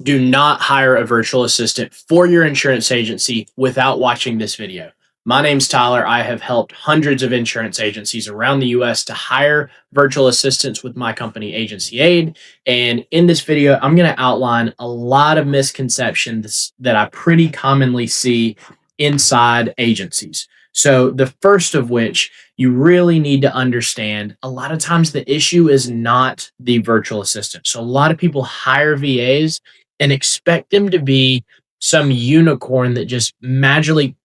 Do not hire a virtual assistant for your insurance agency without watching this video. My name's Tyler. I have helped hundreds of insurance agencies around the US to hire virtual assistants with my company, Agency Aid. And in this video, I'm going to outline a lot of misconceptions that I pretty commonly see inside agencies. So, the first of which you really need to understand a lot of times the issue is not the virtual assistant. So, a lot of people hire VAs and expect them to be some unicorn that just magically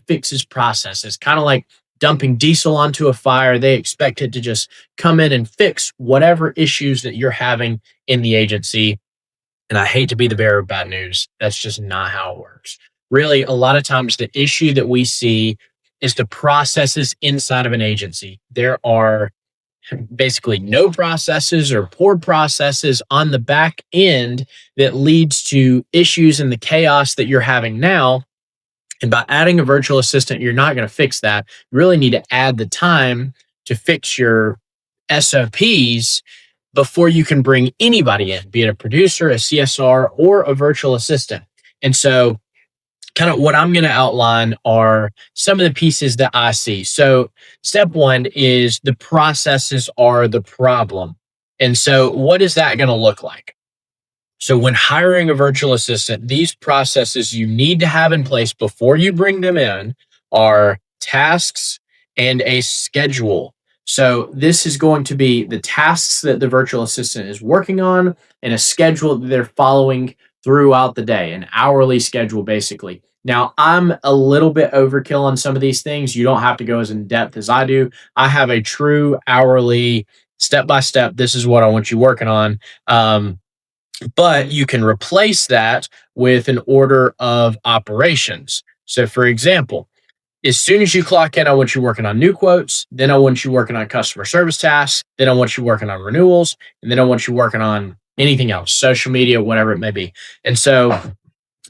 fixes processes, kind of like dumping diesel onto a fire. They expect it to just come in and fix whatever issues that you're having in the agency. And I hate to be the bearer of bad news. That's just not how it works. Really, a lot of times the issue that we see is the processes inside of an agency. There are basically no processes or poor processes on the back end that leads to issues and the chaos that you're having now. And by adding a virtual assistant, you're not going to fix that. You really need to add the time to fix your SOPs before you can bring anybody in, be it a producer, a CSR, or a virtual assistant. And so kind of what I'm going to outline are some of the pieces that I see. So, step one is the processes are the problem. And so, what is that going to look like? So, when hiring a virtual assistant, these processes you need to have in place before you bring them in are tasks and a schedule. So, this is going to be the tasks that the virtual assistant is working on and a schedule that they're following throughout the day, an hourly schedule, basically. Now, I'm a little bit overkill on some of these things. You don't have to go as in depth as I do. I have a true hourly, step by step. This is what I want you working on. But you can replace that with an order of operations. So, for example, as soon as you clock in, I want you working on new quotes. Then I want you working on customer service tasks. Then I want you working on renewals. And then I want you working on anything else, social media, whatever it may be. And so,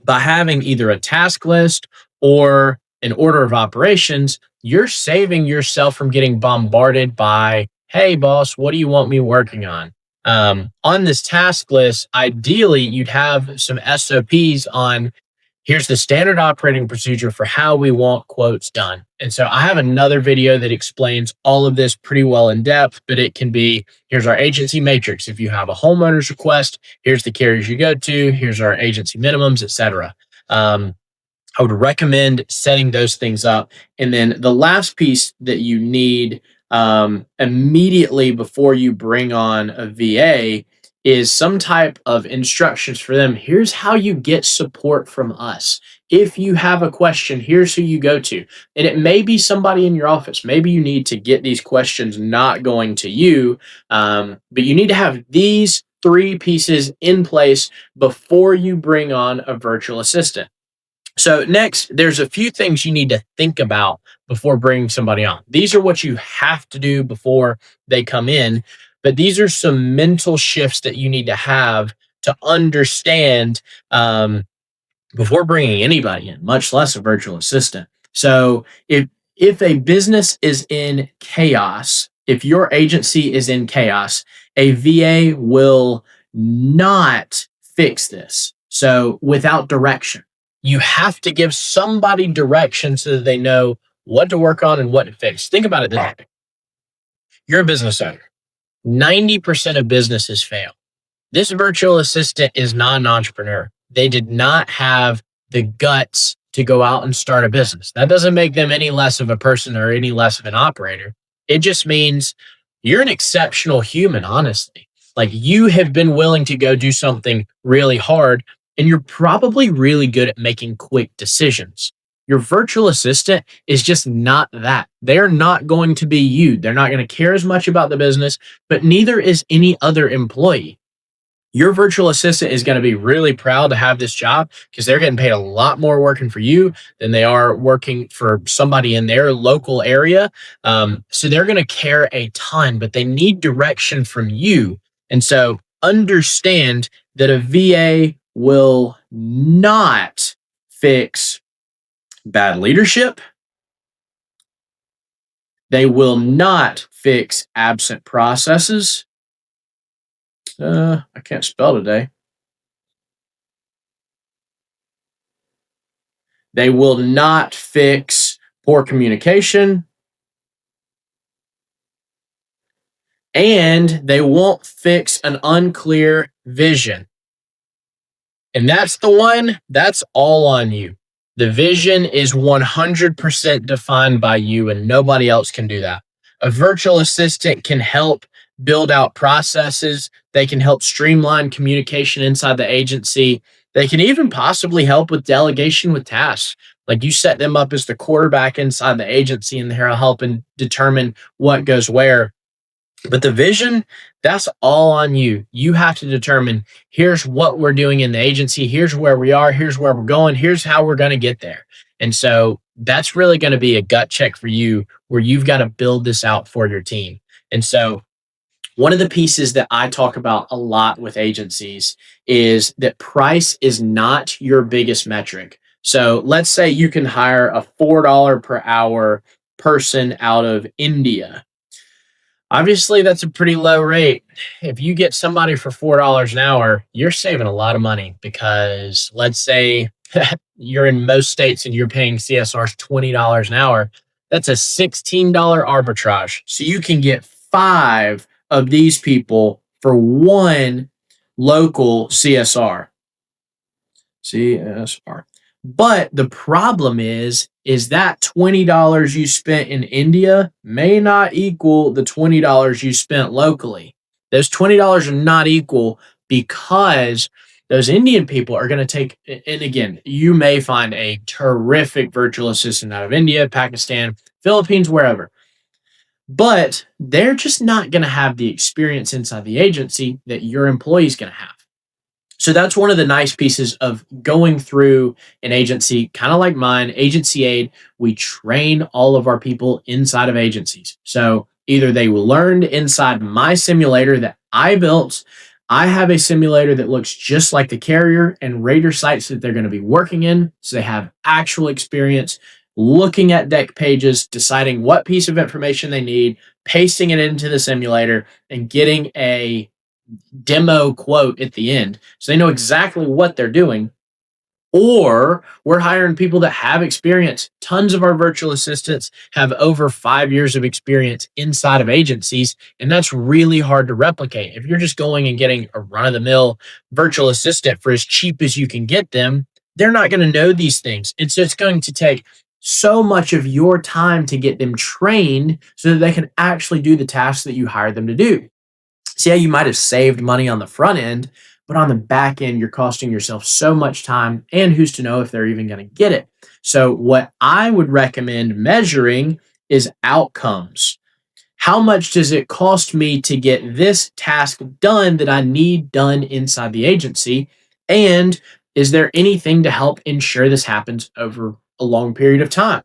by having either a task list or an order of operations, you're saving yourself from getting bombarded by, hey, boss, what do you want me working on? On this task list, ideally, you'd have some SOPs on here's the standard operating procedure for how we want quotes done. And so I have another video that explains all of this pretty well in depth, but it can be here's our agency matrix. If you have a homeowner's request, here's the carriers you go to, here's our agency minimums, etc. I would recommend setting those things up. And then the last piece that you need immediately before you bring on a VA is some type of instructions for them. Here's how you get support from us. If you have a question, here's who you go to. And it may be somebody in your office. Maybe you need to get these questions not going to you, but you need to have these three pieces in place before you bring on a virtual assistant. So next, there's a few things you need to think about before bringing somebody on. These are what you have to do before they come in, but these are some mental shifts that you need to have to understand before bringing anybody in, much less a virtual assistant. So if a business is in chaos, if your agency is in chaos, a VA will not fix this. So without direction, you have to give somebody direction so that they know what to work on and what to fix. Think about it this way. You're a business owner. 90% of businesses fail. This virtual assistant is not an entrepreneur. They did not have the guts to go out and start a business. That doesn't make them any less of a person or any less of an operator. It just means you're an exceptional human, honestly. Like you have been willing to go do something really hard, and you're probably really good at making quick decisions. Your virtual assistant is just not that. They're not going to be you. They're not going to care as much about the business, but neither is any other employee. Your virtual assistant is going to be really proud to have this job because they're getting paid a lot more working for you than they are working for somebody in their local area. So they're going to care a ton, but they need direction from you. And so understand that a VA will not fix bad leadership. They will not fix absent processes. I can't spell today. They will not fix poor communication, and they won't fix an unclear vision. And that's the one, that's all on you. The vision is 100% defined by you, and nobody else can do that. A virtual assistant can help build out processes, they can help streamline communication inside the agency. They can even possibly help with delegation with tasks. Like you set them up as the quarterback inside the agency, and they're helping determine what goes where. But the vision, that's all on you. You have to determine here's what we're doing in the agency, here's where we are, here's where we're going, here's how we're going to get there. And so that's really going to be a gut check for you where you've got to build this out for your team. And so one of the pieces that I talk about a lot with agencies is that price is not your biggest metric. So let's say you can hire a $4 per hour person out of India. Obviously, that's a pretty low rate. If you get somebody for $4 an hour, you're saving a lot of money because let's say you're in most states and you're paying CSRs $20 an hour. That's a $16 arbitrage. So you can get 5 of these people for one local CSR. CSR. But the problem is that $20 you spent in India may not equal the $20 you spent locally. Those $20 are not equal because those Indian people are going to take, and again, you may find a terrific virtual assistant out of India, Pakistan, Philippines, wherever. But they're just not going to have the experience inside the agency that your employee is going to have. So that's one of the nice pieces of going through an agency, kind of like mine, Agency Aid. We train all of our people inside of agencies. So either they learned inside my simulator that I built. I have a simulator that looks just like the carrier and rater sites that they're going to be working in. So they have actual experience looking at deck pages, deciding what piece of information they need, pasting it into the simulator, and getting a demo quote at the end so they know exactly what they're doing. Or we're hiring people that have experience. Tons of our virtual assistants have over 5 years of experience inside of agencies, and that's really hard to replicate. If you're just going and getting a run of the mill virtual assistant for as cheap as you can get them, they're not going to know these things. It's just going to take so much of your time to get them trained so that they can actually do the tasks that you hired them to do. See how you might have saved money on the front end, but on the back end, you're costing yourself so much time, and who's to know if they're even going to get it. So, what I would recommend measuring is outcomes. How much does it cost me to get this task done that I need done inside the agency? And is there anything to help ensure this happens over a long period of time?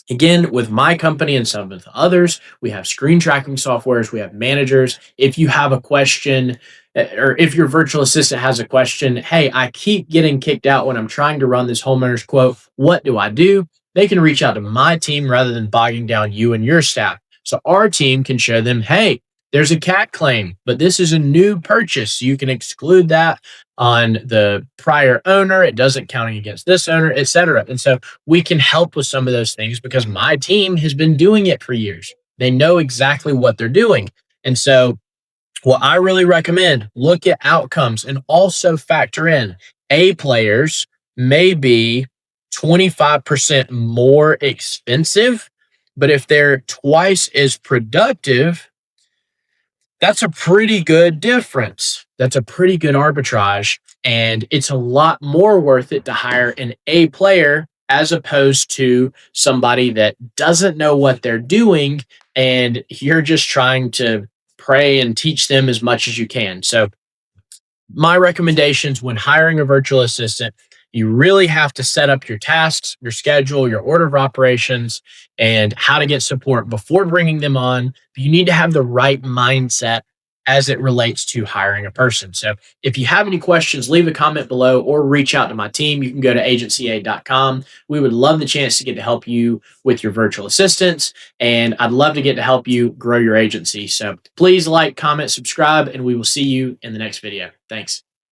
Again, with my company and some of the others, we have screen tracking softwares, we have managers. If you have a question, or if your virtual assistant has a question, hey, I keep getting kicked out when I'm trying to run this homeowner's quote. What do I do? They can reach out to my team rather than bogging down you and your staff. So our team can show them, hey, there's a CAT claim, but this is a new purchase. So you can exclude that on the prior owner. It doesn't count against this owner, et cetera. And so we can help with some of those things because my team has been doing it for years. They know exactly what they're doing. And so what I really recommend, look at outcomes and also factor in A players may be 25% more expensive, but if they're twice as productive, that's a pretty good difference. That's a pretty good arbitrage. And it's a lot more worth it to hire an A player as opposed to somebody that doesn't know what they're doing. And you're just trying to pray and teach them as much as you can. So my recommendations when hiring a virtual assistant, you really have to set up your tasks, your schedule, your order of operations, and how to get support before bringing them on. But you need to have the right mindset as it relates to hiring a person. So if you have any questions, leave a comment below or reach out to my team. You can go to agencyaid.com. We would love the chance to get to help you with your virtual assistants, and I'd love to get to help you grow your agency. So please like, comment, subscribe, and we will see you in the next video. Thanks.